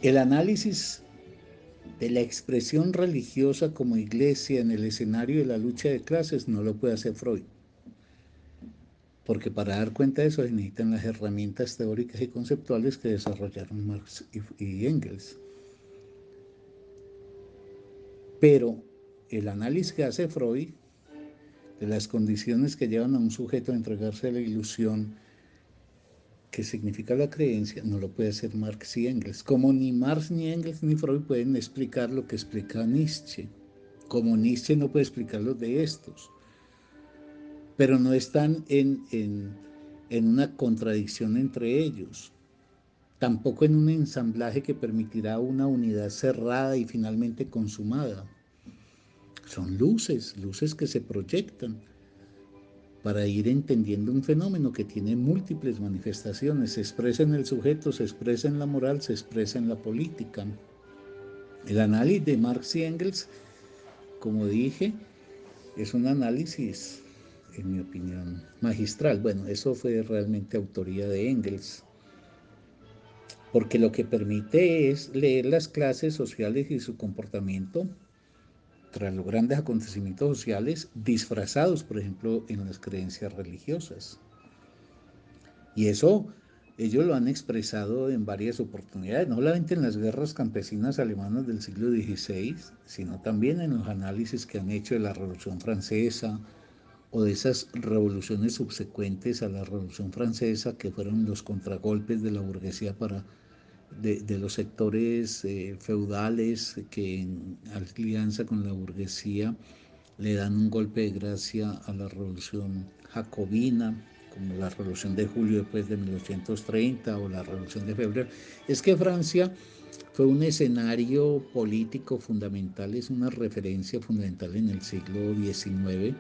El análisis de la expresión religiosa como iglesia en el escenario de la lucha de clases no lo puede hacer Freud, porque para dar cuenta de eso se necesitan las herramientas teóricas y conceptuales que desarrollaron Marx y Engels. Pero el análisis que hace Freud de las condiciones que llevan a un sujeto a entregarse a la ilusión que significa la creencia, no lo puede hacer Marx y Engels. Como ni Marx, ni Engels, ni Freud pueden explicar lo que explica Nietzsche. Como Nietzsche no puede explicar los de estos. Pero no están en una contradicción entre ellos. Tampoco en un ensamblaje que permitirá una unidad cerrada y finalmente consumada. Son luces, luces que se proyectan para ir entendiendo un fenómeno que tiene múltiples manifestaciones. Se expresa en el sujeto, se expresa en la moral, se expresa en la política. El análisis de Marx y Engels, como dije, es un análisis, en mi opinión, magistral. Bueno, eso fue realmente autoría de Engels, porque lo que permite es leer las clases sociales y su comportamiento tras los grandes acontecimientos sociales disfrazados, por ejemplo, en las creencias religiosas. Y eso ellos lo han expresado en varias oportunidades, no solamente en las guerras campesinas alemanas del siglo XVI, sino también en los análisis que han hecho de la Revolución Francesa o de esas revoluciones subsecuentes a la Revolución Francesa, que fueron los contragolpes de la burguesía de los sectores feudales que en alianza con la burguesía le dan un golpe de gracia a la revolución jacobina, como la revolución de julio después de 1830 o la revolución de febrero. Es que Francia fue un escenario político fundamental, es una referencia fundamental en el siglo XIX,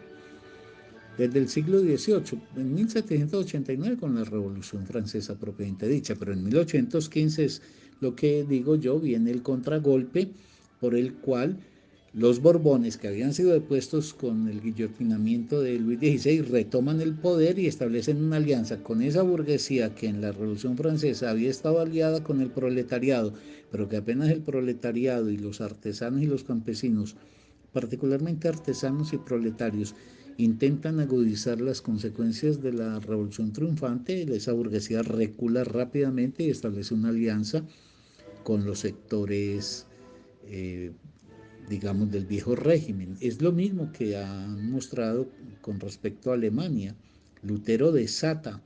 desde el siglo XVIII, en 1789 con la Revolución Francesa propiamente dicha, pero en 1815 es lo que digo yo, viene el contragolpe por el cual los Borbones, que habían sido depuestos con el guillotinamiento de Luis XVI, retoman el poder y establecen una alianza con esa burguesía que en la Revolución Francesa había estado aliada con el proletariado, pero que apenas el proletariado y los artesanos y los campesinos, particularmente artesanos y proletarios, intentan agudizar las consecuencias de la revolución triunfante, esa burguesía recula rápidamente y establece una alianza con los sectores, digamos, del viejo régimen. Es lo mismo que han mostrado con respecto a Alemania. Lutero desata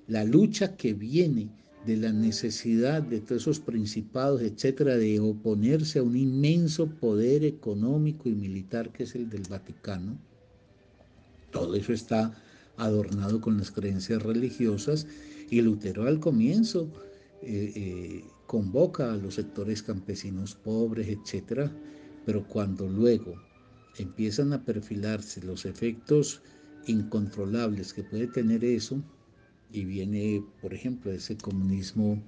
la lucha que viene de la necesidad de todos esos principados, etcétera, de oponerse a un inmenso poder económico y militar que es el del Vaticano. Todo eso está adornado con las creencias religiosas y Lutero al comienzo convoca a los sectores campesinos pobres, etcétera, pero cuando luego empiezan a perfilarse los efectos incontrolables que puede tener eso, y viene, por ejemplo, ese comunismo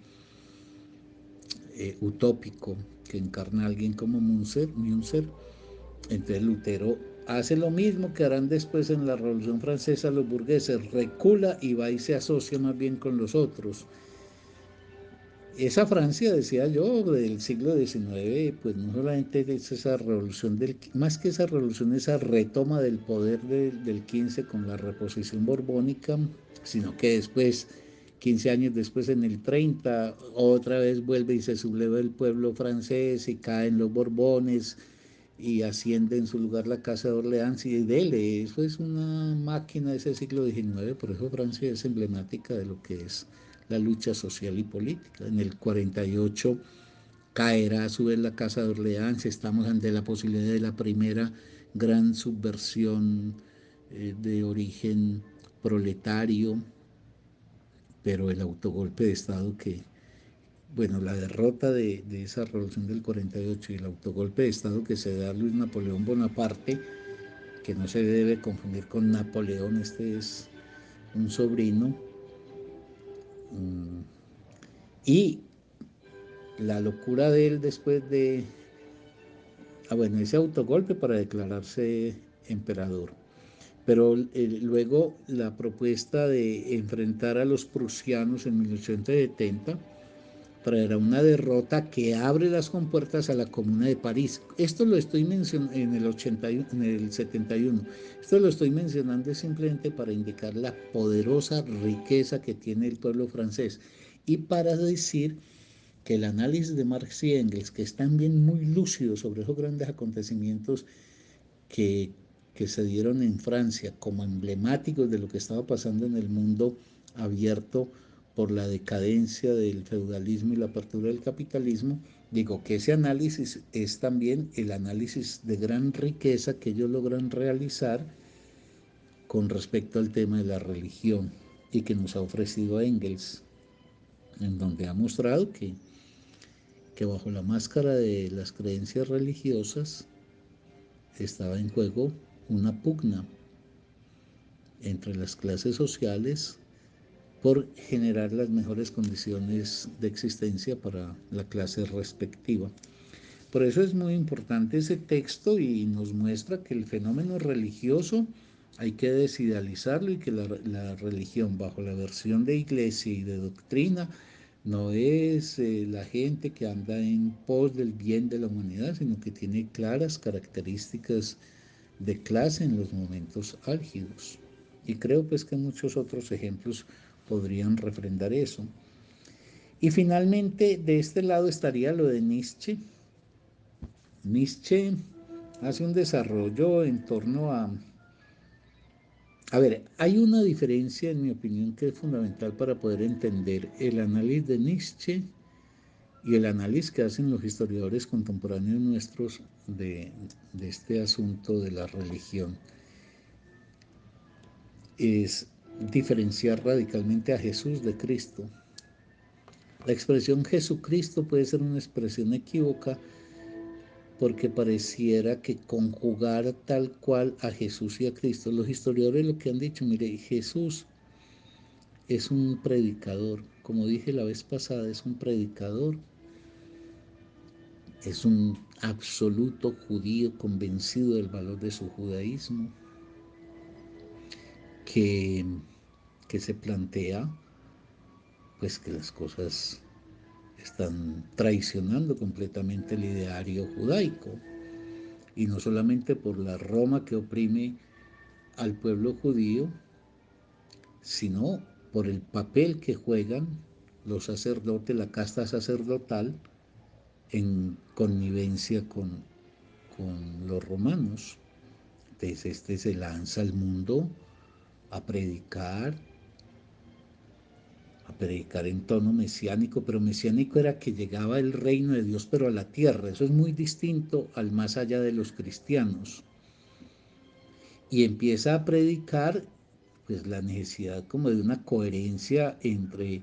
utópico que encarna a alguien como Münzer, entonces Lutero hace lo mismo que harán después en la Revolución Francesa los burgueses, recula y va y se asocia más bien con los otros. Esa Francia, decía yo, del siglo XIX, pues no solamente es esa revolución, más que esa revolución, esa retoma del poder del 15 con la reposición borbónica, sino que después, 15 años después, en el 30, otra vez vuelve y se subleva el pueblo francés y caen los Borbones y asciende en su lugar la Casa de Orleans y dele, eso es una máquina de ese siglo XIX, por eso Francia es emblemática de lo que es la lucha social y política. En el 48 caerá a su vez la Casa de Orleans, estamos ante la posibilidad de la primera gran subversión de origen proletario, pero el autogolpe de Estado que, bueno, la derrota de esa revolución del 48 y el autogolpe de Estado que se da a Luis Napoleón Bonaparte, que no se debe confundir con Napoleón, este es un sobrino, y la locura de él después de, bueno, ese autogolpe para declararse emperador. Pero luego la propuesta de enfrentar a los prusianos en 1870 traerá una derrota que abre las compuertas a la Comuna de París. Esto lo estoy mencionando en el 81, en el 71. Esto lo estoy mencionando simplemente para indicar la poderosa riqueza que tiene el pueblo francés y para decir que el análisis de Marx y Engels, que es también muy lúcido sobre esos grandes acontecimientos que, que se dieron en Francia como emblemáticos de lo que estaba pasando en el mundo abierto por la decadencia del feudalismo y la apertura del capitalismo, digo que ese análisis es también el análisis de gran riqueza que ellos logran realizar con respecto al tema de la religión y que nos ha ofrecido Engels, en donde ha mostrado que bajo la máscara de las creencias religiosas estaba en juego una pugna entre las clases sociales por generar las mejores condiciones de existencia para la clase respectiva. Por eso es muy importante ese texto y nos muestra que el fenómeno religioso hay que desidealizarlo y que la religión bajo la versión de iglesia y de doctrina no es la gente que anda en pos del bien de la humanidad, sino que tiene claras características de clase en los momentos álgidos. Y creo pues que muchos otros ejemplos podrían refrendar eso. Y finalmente de este lado estaría lo de Nietzsche. Nietzsche hace un desarrollo en torno a... A ver, hay una diferencia en mi opinión que es fundamental para poder entender el análisis de Nietzsche y el análisis que hacen los historiadores contemporáneos nuestros de este asunto de la religión. Es diferenciar radicalmente a Jesús de Cristo. La expresión Jesucristo puede ser una expresión equívoca porque pareciera que conjugar tal cual a Jesús y a Cristo. Los historiadores lo que han dicho, mire, Jesús es un predicador, como dije la vez pasada, es un predicador, es un absoluto judío convencido del valor de su judaísmo, que, que se plantea pues que las cosas están traicionando completamente el ideario judaico, y no solamente por la Roma que oprime al pueblo judío, sino por el papel que juegan los sacerdotes, la casta sacerdotal, en connivencia con los romanos. Entonces este se lanza al mundo a predicar, en tono mesiánico, pero mesiánico era que llegaba el reino de Dios, pero a la tierra. Eso es muy distinto al más allá de los cristianos. Y empieza a predicar pues la necesidad como de una coherencia entre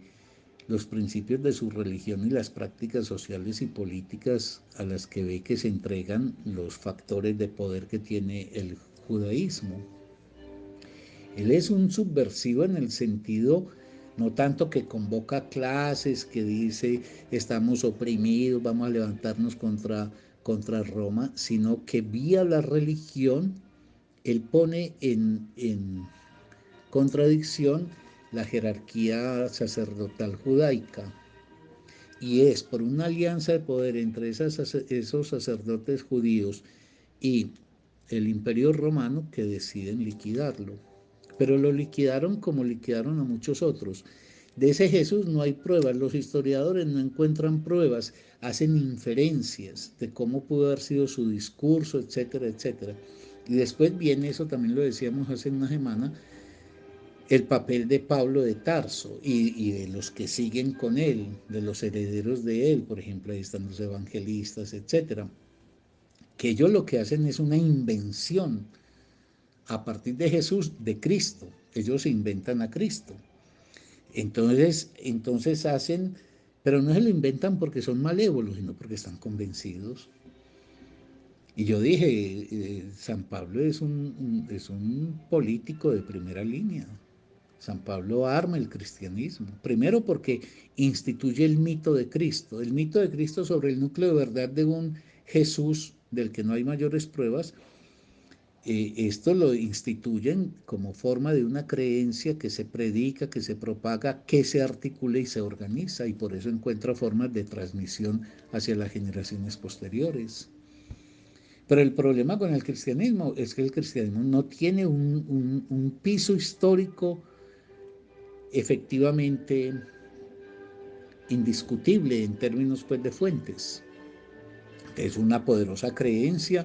los principios de su religión y las prácticas sociales y políticas a las que ve que se entregan los factores de poder que tiene el judaísmo. Él es un subversivo en el sentido no tanto que convoca clases, que dice estamos oprimidos, vamos a levantarnos contra Roma, sino que vía la religión él pone en contradicción la jerarquía sacerdotal judaica, y es por una alianza de poder entre esos sacerdotes judíos y el imperio romano que deciden liquidarlo. Pero lo liquidaron como liquidaron a muchos otros. De ese Jesús no hay pruebas, los historiadores no encuentran pruebas, hacen inferencias de cómo pudo haber sido su discurso, etcétera, etcétera. Y después viene, eso también lo decíamos hace una semana, el papel de Pablo de Tarso y de los que siguen con él, de los herederos de él, por ejemplo, ahí están los evangelistas, etcétera, que ellos lo que hacen es una invención a partir de Jesús, de Cristo. Ellos se inventan a Cristo. Entonces hacen, pero no se lo inventan porque son malévolos, sino porque están convencidos. Y yo dije, San Pablo es un político de primera línea. San Pablo arma el cristianismo. Primero porque instituye el mito de Cristo sobre el núcleo de verdad de un Jesús del que no hay mayores pruebas, esto lo instituyen como forma de una creencia que se predica, que se propaga, que se articula y se organiza, y por eso encuentra formas de transmisión hacia las generaciones posteriores. Pero el problema con el cristianismo es que el cristianismo no tiene un piso histórico efectivamente indiscutible en términos pues, de fuentes. Es una poderosa creencia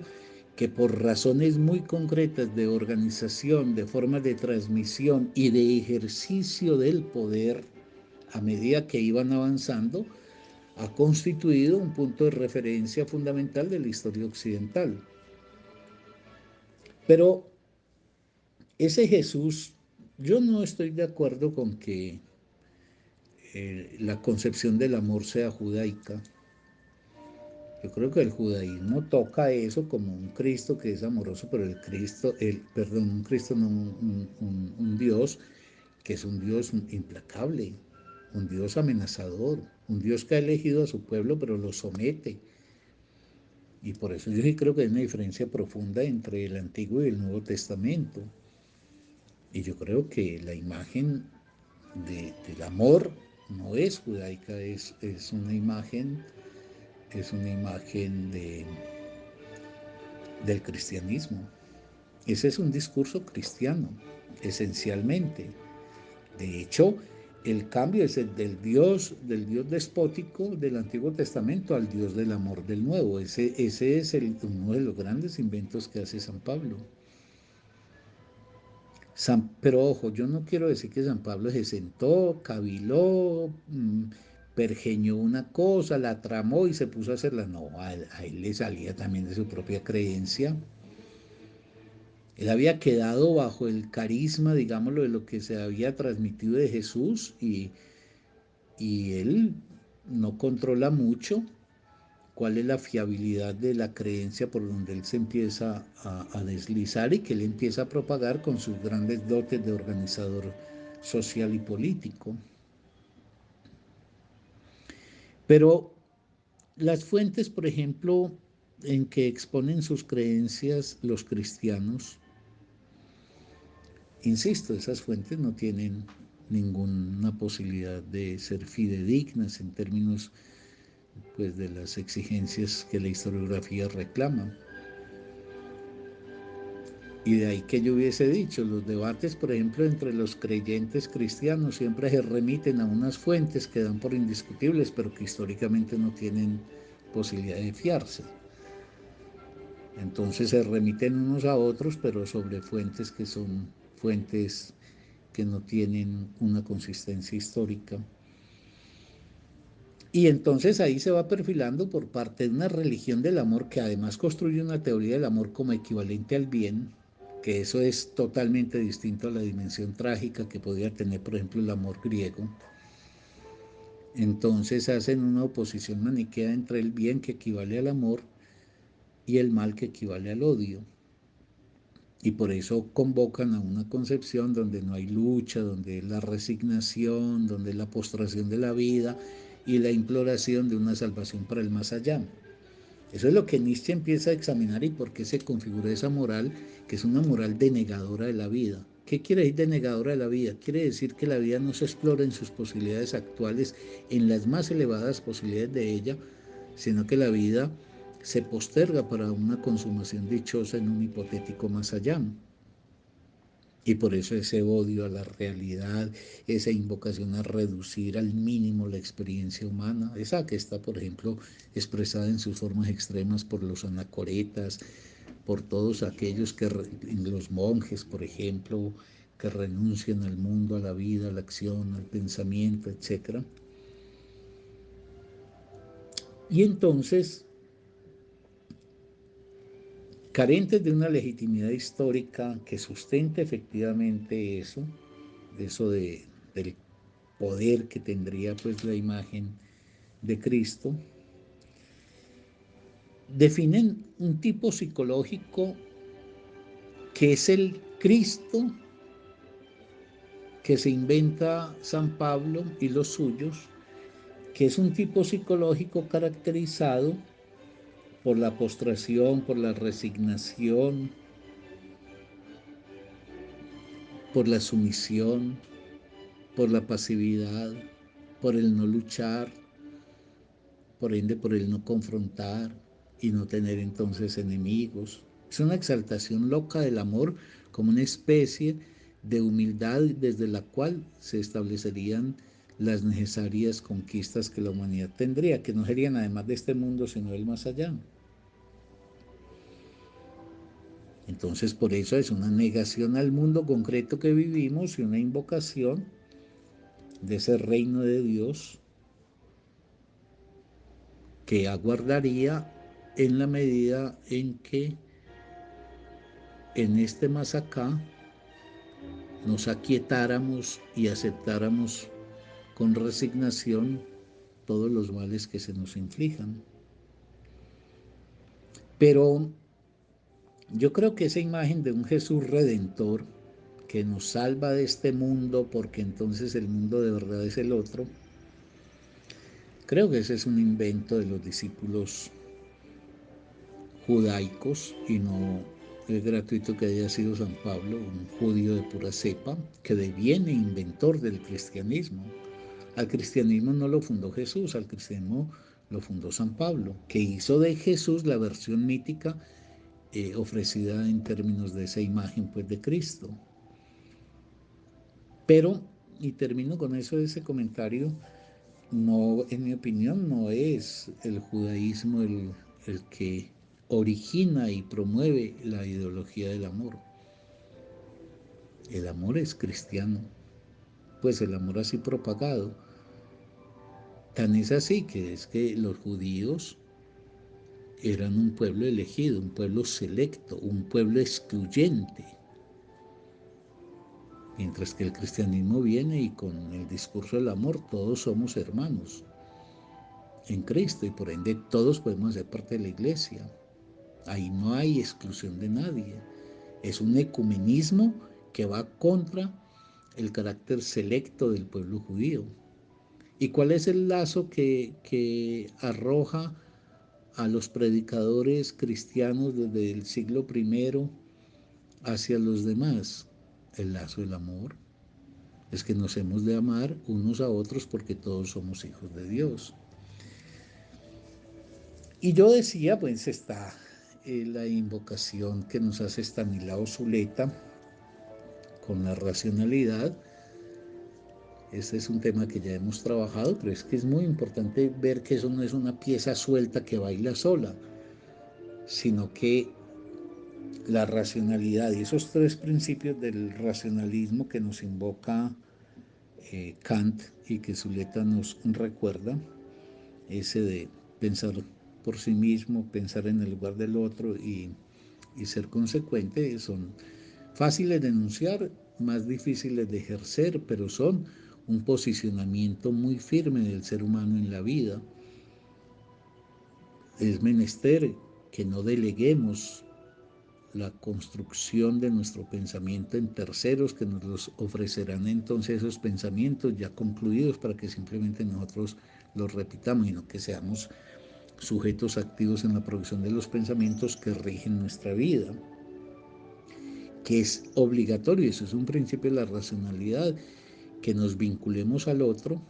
que por razones muy concretas de organización, de formas de transmisión y de ejercicio del poder a medida que iban avanzando, ha constituido un punto de referencia fundamental de la historia occidental. Pero ese Jesús, yo no estoy de acuerdo con que la concepción del amor sea judaica. Yo creo que el judaísmo toca eso como un Cristo que es amoroso, pero un Cristo, no un Dios que es un Dios implacable, un Dios amenazador, un Dios que ha elegido a su pueblo, pero lo somete. Y por eso yo sí creo que hay una diferencia profunda entre el Antiguo y el Nuevo Testamento. Y yo creo que la imagen del amor no es judaica, es una imagen, del cristianismo. Ese es un discurso cristiano, esencialmente. De hecho, el cambio es el del Dios despótico del Antiguo Testamento al Dios del amor del Nuevo. Ese es uno de los grandes inventos que hace San Pablo. Pero ojo, yo no quiero decir que San Pablo se sentó, caviló, pergeñó una cosa, la tramó y se puso a hacerla. No, a él le salía también de su propia creencia. Él había quedado bajo el carisma, digámoslo, de lo que se había transmitido de Jesús y él no controla mucho cuál es la fiabilidad de la creencia por donde él se empieza a deslizar y que él empieza a propagar con sus grandes dotes de organizador social y político. Pero las fuentes, por ejemplo, en que exponen sus creencias los cristianos, insisto, esas fuentes no tienen ninguna posibilidad de ser fidedignas en términos pues, de las exigencias que la historiografía reclama. Y de ahí que yo hubiese dicho, los debates, por ejemplo, entre los creyentes cristianos siempre se remiten a unas fuentes que dan por indiscutibles, pero que históricamente no tienen posibilidad de fiarse. Entonces se remiten unos a otros, pero sobre fuentes que son fuentes que no tienen una consistencia histórica. Y entonces ahí se va perfilando por parte de una religión del amor que además construye una teoría del amor como equivalente al bien, que eso es totalmente distinto a la dimensión trágica que podía tener, por ejemplo, el amor griego. Entonces hacen una oposición maniquea entre el bien que equivale al amor y el mal que equivale al odio. Y por eso convocan a una concepción donde no hay lucha, donde es la resignación, donde es la postración de la vida y la imploración de una salvación para el más allá. Eso es lo que Nietzsche empieza a examinar y por qué se configura esa moral, que es una moral denegadora de la vida. ¿Qué quiere decir denegadora de la vida? Quiere decir que la vida no se explora en sus posibilidades actuales, en las más elevadas posibilidades de ella, sino que la vida se posterga para una consumación dichosa en un hipotético más allá. Y por eso ese odio a la realidad, esa invocación a reducir al mínimo la experiencia humana, esa que está, por ejemplo, expresada en sus formas extremas por los anacoretas, por todos aquellos los monjes, por ejemplo, que renuncian al mundo, a la vida, a la acción, al pensamiento, etc. Y entonces, carentes de una legitimidad histórica que sustente efectivamente eso del poder que tendría pues la imagen de Cristo, definen un tipo psicológico que es el Cristo que se inventa San Pablo y los suyos, que es un tipo psicológico caracterizado por la postración, por la resignación, por la sumisión, por la pasividad, por el no luchar, por ende por el no confrontar y no tener entonces enemigos. Es una exaltación loca del amor como una especie de humildad desde la cual se establecerían las necesarias conquistas que la humanidad tendría, que no serían además de este mundo, sino del más allá. Entonces, por eso es una negación al mundo concreto que vivimos y una invocación de ese reino de Dios que aguardaría en la medida en que en este más acá nos aquietáramos y aceptáramos con resignación todos los males que se nos inflijan. Pero yo creo que esa imagen de un Jesús redentor que nos salva de este mundo porque entonces el mundo de verdad es el otro, creo que ese es un invento de los discípulos judaicos y no es gratuito que haya sido San Pablo, un judío de pura cepa, que deviene inventor del cristianismo. Al cristianismo no lo fundó Jesús, al cristianismo lo fundó San Pablo, que hizo de Jesús la versión mítica ofrecida en términos de esa imagen pues, de Cristo. Pero, y termino con eso de ese comentario, no, en mi opinión, no es el judaísmo el que origina y promueve la ideología del amor. El amor es cristiano, pues el amor así propagado. Tan es así que es que los judíos eran un pueblo elegido, un pueblo selecto, un pueblo excluyente. Mientras que el cristianismo viene y con el discurso del amor todos somos hermanos en Cristo y por ende todos podemos ser parte de la iglesia. Ahí no hay exclusión de nadie. Es un ecumenismo que va contra el carácter selecto del pueblo judío. ¿Y cuál es el lazo que arroja a los predicadores cristianos desde el siglo I hacia los demás? El lazo del amor. Es que nos hemos de amar unos a otros porque todos somos hijos de Dios. Y yo decía, pues está la invocación que nos hace Estanislao Zuleta con la racionalidad. Este es un tema que ya hemos trabajado, pero es que es muy importante ver que eso no es una pieza suelta que baila sola, sino que la racionalidad y esos tres principios del racionalismo que nos invoca Kant y que Zuleta nos recuerda, ese de pensar por sí mismo, pensar en el lugar del otro y ser consecuente, son fáciles de enunciar, más difíciles de ejercer, pero son un posicionamiento muy firme del ser humano en la vida. Es menester que no deleguemos la construcción de nuestro pensamiento en terceros que nos los ofrecerán entonces esos pensamientos ya concluidos para que simplemente nosotros los repitamos, sino que seamos sujetos activos en la producción de los pensamientos que rigen nuestra vida, que es obligatorio, eso es un principio de la racionalidad, que nos vinculemos al otro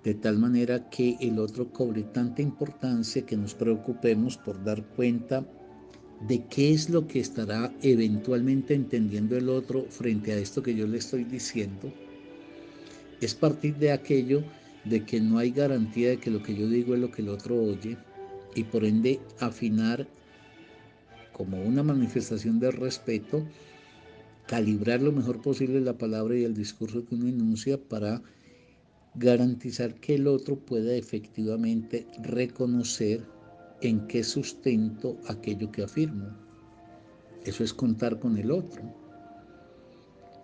de tal manera que el otro cobre tanta importancia que nos preocupemos por dar cuenta de qué es lo que estará eventualmente entendiendo el otro frente a esto que yo le estoy diciendo. Es partir de aquello de que no hay garantía de que lo que yo digo es lo que el otro oye y por ende afinar como una manifestación de respeto, calibrar lo mejor posible la palabra y el discurso que uno enuncia para garantizar que el otro pueda efectivamente reconocer en qué sustento aquello que afirmo. Eso es contar con el otro.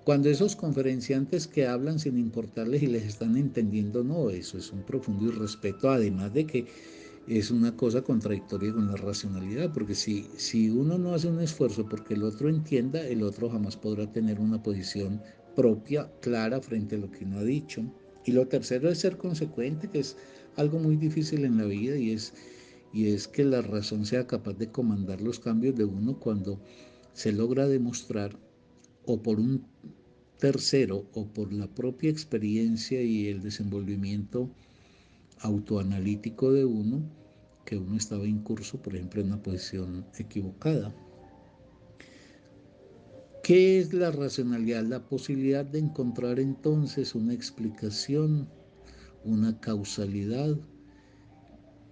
Cuando esos conferenciantes que hablan sin importarles y les están entendiendo, no, eso es un profundo irrespeto, además de que es una cosa contradictoria con la racionalidad, porque si uno no hace un esfuerzo porque el otro entienda, el otro jamás podrá tener una posición propia, clara, frente a lo que uno ha dicho. Y lo tercero es ser consecuente, que es algo muy difícil en la vida, y es que la razón sea capaz de comandar los cambios de uno cuando se logra demostrar o por un tercero o por la propia experiencia y el desenvolvimiento autoanalítico de uno, que uno estaba incurso, por ejemplo, en una posición equivocada. ¿Qué es la racionalidad? La posibilidad de encontrar entonces una explicación, una causalidad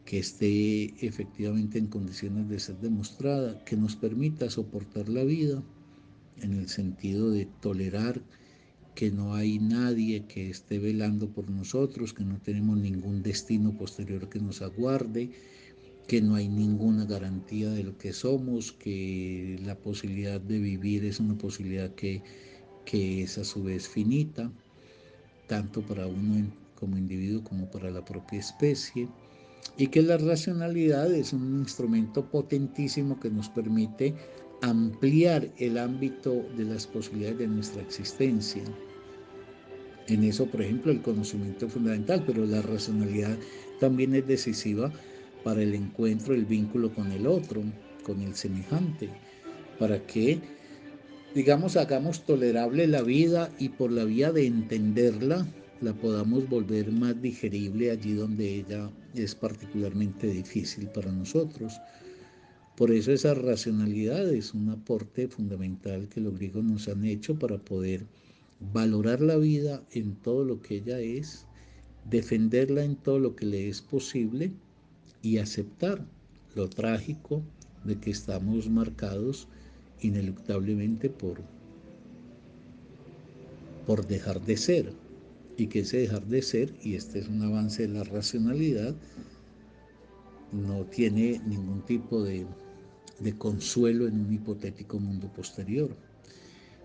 que esté efectivamente en condiciones de ser demostrada, que nos permita soportar la vida en el sentido de tolerar que no hay nadie que esté velando por nosotros, que no tenemos ningún destino posterior que nos aguarde, que no hay ninguna garantía de lo que somos, que la posibilidad de vivir es una posibilidad que es a su vez finita, tanto para uno como individuo como para la propia especie, y que la racionalidad es un instrumento potentísimo que nos permite ampliar el ámbito de las posibilidades de nuestra existencia. En eso, por ejemplo, el conocimiento es fundamental, pero la racionalidad también es decisiva para el encuentro, el vínculo con el otro, con el semejante, para que, digamos, hagamos tolerable la vida y por la vía de entenderla, la podamos volver más digerible allí donde ella es particularmente difícil para nosotros. Por eso esa racionalidad es un aporte fundamental que los griegos nos han hecho para poder valorar la vida en todo lo que ella es, defenderla en todo lo que le es posible y aceptar lo trágico de que estamos marcados ineluctablemente por dejar de ser, y que ese dejar de ser, y este es un avance de la racionalidad, no tiene ningún tipo de consuelo en un hipotético mundo posterior.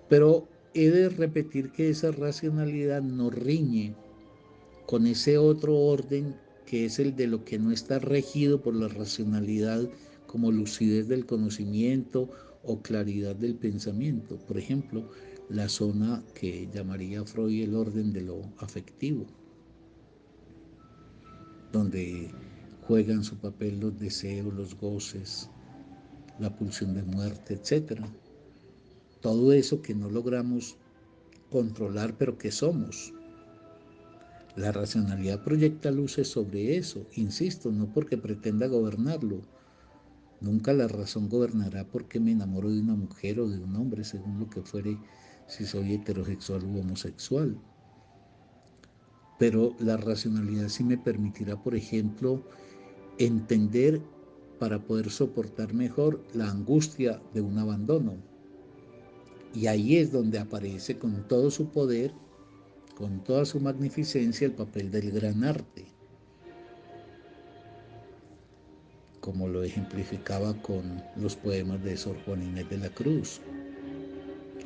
Pero he de repetir que esa racionalidad no riñe con ese otro orden que es el de lo que no está regido por la racionalidad, como lucidez del conocimiento o claridad del pensamiento. Por ejemplo, la zona que llamaría Freud el orden de lo afectivo, donde juegan su papel los deseos, los goces, la pulsión de muerte, etcétera. Todo eso que no logramos controlar, pero que somos. La racionalidad proyecta luces sobre eso, insisto, no porque pretenda gobernarlo. Nunca la razón gobernará porque me enamoro de una mujer o de un hombre, según lo que fuere, si soy heterosexual u homosexual. Pero la racionalidad sí me permitirá, por ejemplo, entender para poder soportar mejor la angustia de un abandono. Y ahí es donde aparece con todo su poder, con toda su magnificencia, el papel del gran arte, como lo ejemplificaba con los poemas de Sor Juana Inés de la Cruz.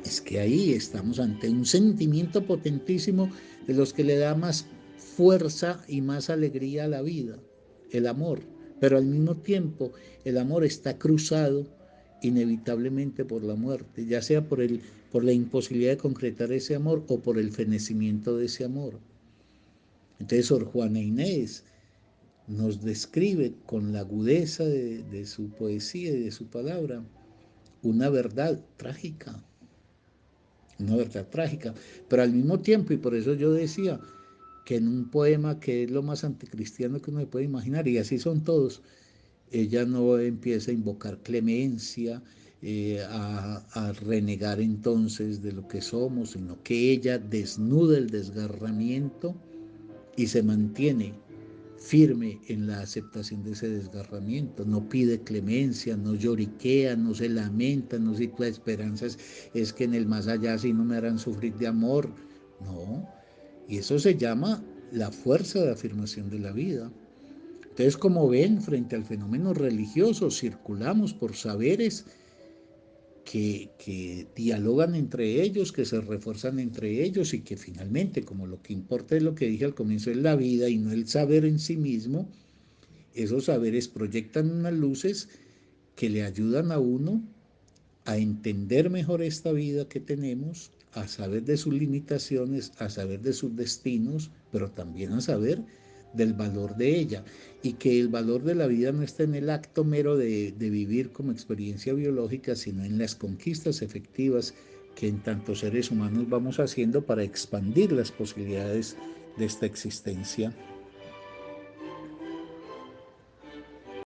Es que ahí estamos ante un sentimiento potentísimo de los que le da más fuerza y más alegría a la vida, el amor. Pero al mismo tiempo el amor está cruzado inevitablemente por la muerte, ya sea por la imposibilidad de concretar ese amor o por el fenecimiento de ese amor. Entonces Sor Juana Inés nos describe con la agudeza de su poesía y de su palabra una verdad trágica, una verdad trágica, pero al mismo tiempo, y por eso yo decía que en un poema que es lo más anticristiano que uno se puede imaginar, y así son todos, ella no empieza a invocar clemencia, a renegar entonces de lo que somos, sino que ella desnuda el desgarramiento y se mantiene firme en la aceptación de ese desgarramiento, no pide clemencia, no lloriquea, no se lamenta, no cita esperanzas, es que en el más allá si no me harán sufrir de amor, no, y eso se llama la fuerza de afirmación de la vida. Entonces, como ven, frente al fenómeno religioso, circulamos por saberes que dialogan entre ellos, que se refuerzan entre ellos y que finalmente, como lo que importa es lo que dije al comienzo, es la vida y no el saber en sí mismo, esos saberes proyectan unas luces que le ayudan a uno a entender mejor esta vida que tenemos, a saber de sus limitaciones, a saber de sus destinos, pero también a saber del valor de ella. Y que el valor de la vida no está en el acto mero de vivir como experiencia biológica, sino en las conquistas efectivas que en tanto seres humanos vamos haciendo para expandir las posibilidades de esta existencia.